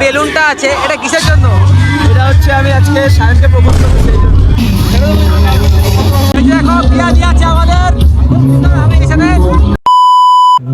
বেলুনটা আছে এটা কিসের জন্য? এটা হচ্ছে আমি আজকে সায়নকে প্রপোজ করবো সেই জন্য। এই যে দেখো বিয়া দিয়ে আছে আমাদের। আমি এখানে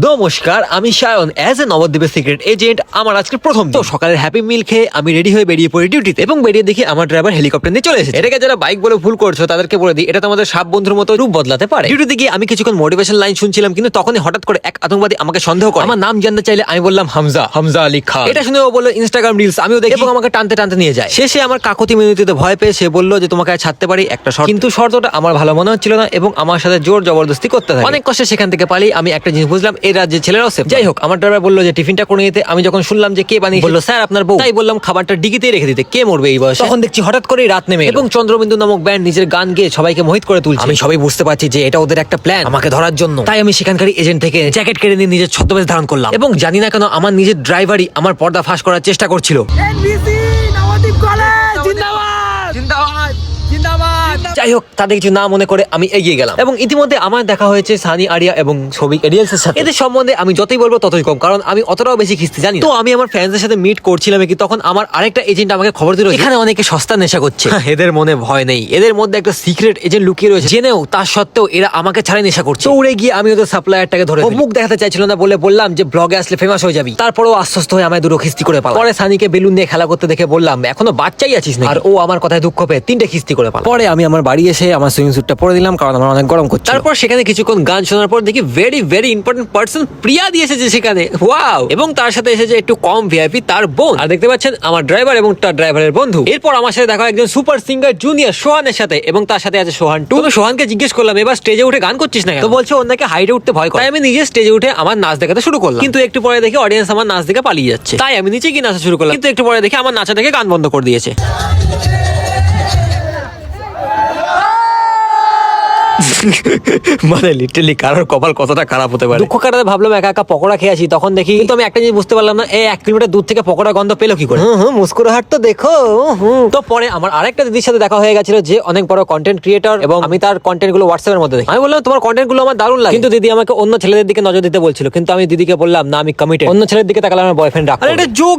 নমস্কার, আমি সায়ন অ্যাজ এ নবদ্বীপের সিক্রেট এজেন্ট। আমার আজকে প্রথম তো সকালের হ্যাপি মিল খেয়ে আমি রেডি হয়ে বেরিয়ে পড়ি ডিউটিতে, এবং বেরিয়ে দেখি আমার ড্রাইভার হেলিকপ্টার নিয়ে চলে এসেছে। এটাকে যারা বাইক বলে ভুল করছো তাদেরকে বলে দিই, এটা তো আমাদের সাব বন্ধুর মতো রূপ বদলাতে পারে। ডিউটিতে গিয়ে আমি কিছুক্ষণ মোটিভেশন লাইন শুনছিলাম, কিন্তু তখনই হঠাৎ করে এক আতঙ্কবাদী আমাকে সন্দেহ করে। আমার নাম জানতে চাইলে আমি বললাম হামজা, হামজা আলী খান। এটা শুনে ও বললো ইনস্টাগ্রাম রিলস, আমিও দেখি, এবং আমাকে টানতে টানতে নিয়ে যায়। শেষে আমার কাকতি মিনতিতে ভয় পেয়ে সে বললো যে তোমাকে ছাড়তে পারি একটা শর্ত, কিন্তু শর্তটা আমার ভালো মনে হচ্ছিল না এবং আমার সাথে জোর জবরদস্তি করতে থাকে। অনেক কষ্টে সেখান থেকে পালিয়ে আমি একটা জিনিস বুঝলাম, এই রাজ্যের ছেলেরাও সেফ। যাই হোক, আমার ড্রাইভার বললো যে টিফিনটা করে নিতে। আমি যখন শুনলাম যে কে বানিয়ে, বললো স্যার আপনার বউ। তাই বললাম খাবারটা ডিগিতেই রেখে দিতে, কে মরবে এই বয়সে। তখন দেখছি হঠাৎ করেই রাত নেমে এবং চন্দ্রবিন্দু নামক ব্যান্ড নিজের গান গেয়ে সবাইকে মোহিত করে তুলছে। আমি সবাই বুঝতে পারছি যে এটা ওদের একটা প্ল্যান আমাকে ধরার জন্য। তাই আমি সেখানকারই এজেন্ট থেকে জ্যাকেট কেড়ে নিয়ে নিজের ছদ্মবেশ ধারণ করলাম, এবং জানি না কেন আমার নিজের ড্রাইভারই আমার পর্দা ফাঁস করার চেষ্টা করছিল। এনবিসি নবদ্বীপ কলেজ জিন্দাবাদ জিন্দাবাদ জিন্দাবাদ। যাই হোক, তাদের কিছু না মনে করে আমি এগিয়ে গেলাম, এবং ইতিমধ্যে আমার দেখা হয়েছে সানি আরিয়া এবং ছবি এরিয়ালস এর সাথে। এদের সম্বন্ধে আমি যতই বলবো ততই কম, কারণ আমি অতটাও বেশি খিস্তি জানি না। তো আমি আমার ফ্রেন্ডসদের সাথে মিট করছিলাম কি তখন আমার আরেকটা এজেন্ট আমাকে খবর দিল এখানে অনেকে সস্তা নেশা করছে। এদের মনে ভয় নেই, এদের মধ্যে একটা সিক্রেট এজেন্ট লুকিয়ে রয়েছে, জেনেও তার সত্ত্বেও এরা আমাকে ছাড়াই নেশা করছে। তো উড়ে গিয়ে আমি ওদের সাপ্লায়ারটাকে ধরে মুখ দেখাতে চাইছিল না বলে বললাম যে ব্লগে আসলে ফেমাস হয়ে যাবি। তারপরেও আশ্বস্ত হয়ে আমায় দুটো খিস্তি করে পালা। পরে সানিকে বেলুন দিয়ে খেলা করতে দেখে বললাম এখনো বাচ্চাই আছিস না, আর ও আমার কথায় দুঃখ পেয়ে 3টে খিস্তি করে পালা। পরে আমি আমার বাড়ি এসে আমার সুইমিং স্যুটটা পরে দিলাম, কারণ আমার অনেক গরম করছে। তারপর সেখানে কিছুক্ষণ গান শোনার পর দেখি ভেরি ভেরি ইম্পর্টেন্ট পার্সন প্রিয়া দিয়ে এসেছে সেখানে, ওয়াও। এবং তার সাথে এসেছে একটু কম ভিআইপি তার বোন, আর দেখতে পাচ্ছেন আমার ড্রাইভার এবং তার ড্রাইভারের বন্ধু। এরপর আমার সাথে দেখা একজন সুপার সিঙ্গার জুনিয়র সোহানের সাথে, এবং তার সাথে আছে সোহান টু। সোহানকে জিজ্ঞেস করলাম এবার স্টেজে উঠে গান করছিস না কেন? তো বলছে ওর নাকি হাইটে উঠতে ভয় করে। তাই আমি নিজে স্টেজে উঠে আমার নাচ দেখাতে শুরু করলাম, কিন্তু একটু পরে দেখি অডিয়েন্স আমার নাচ দেখে পালিয়ে যাচ্ছে। তাই আমি নিচে গিয়ে নাচা শুরু করলাম, কিন্তু একটু পরে দেখি আমার নাচা দেখে গান বন্ধ করে দিয়েছে। মানে লিটারালি কারোর কপাল কতটা খারাপ হতে পারে। দুঃখ কাটাতে ভাবলাম একা একা পকোড়া খেয়ে আসি, তখন দেখি, কিন্তু আমি একটা জিনিস বুঝতে পারলাম না, 1 কিলোমিটার দূর থেকে পকোড়া গন্ধ পেলো কি করে। মুস্কুরাহাট তো দেখো। তো পরে আমার আরেকটা দিদির সাথে দেখা হয়ে গেছিল, যে অনেক বড় কন্টেন্ট ক্রিয়েটর, এবং আমি তার কন্টেন্ট গুলো হোয়াটসঅ্যাপের মধ্যে দেখি। আমি বললাম তোমার কন্টেন্ট গুলো আমার দারুণ লাগে, কিন্তু দিদি আমাকে অন্য ছেলেদের দিকে নজর দিতে বলছিল, কিন্তু আমি দিদিকে বললাম না আমি কমিটেড, অন্য ছেলের দিকে তাকালে আমার বয়ফ্রেন্ড রাখবে। আরে এটা জোক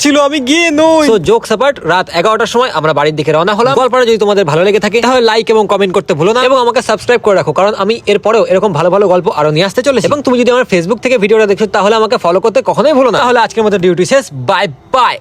ছিল আমি গিয়ে নই। সো জোক সাপার্ট, রাত 11টার সময় আমরা বাড়ির দিকে রওনা হলাম। গল্পটা যদি তোমাদের ভালো লেগে থাকে তাহলে লাইক এবং কমেন্ট করতে ভুলো না, এবং আমাকে সাবস্ক্রাইব করে রাখো, কারণ আমি এরপরেও এরকম ভালো ভালো গল্প আরো নিয়ে আসতে চলেছি। এবং তুমি যদি আমার ফেসবুক থেকে ভিডিওটা দেখছো তাহলে আমাকে ফলো করতে কখনোই ভুলো না। তাহলে আজকের মতো ডিউটি শেষ, বাই বাই।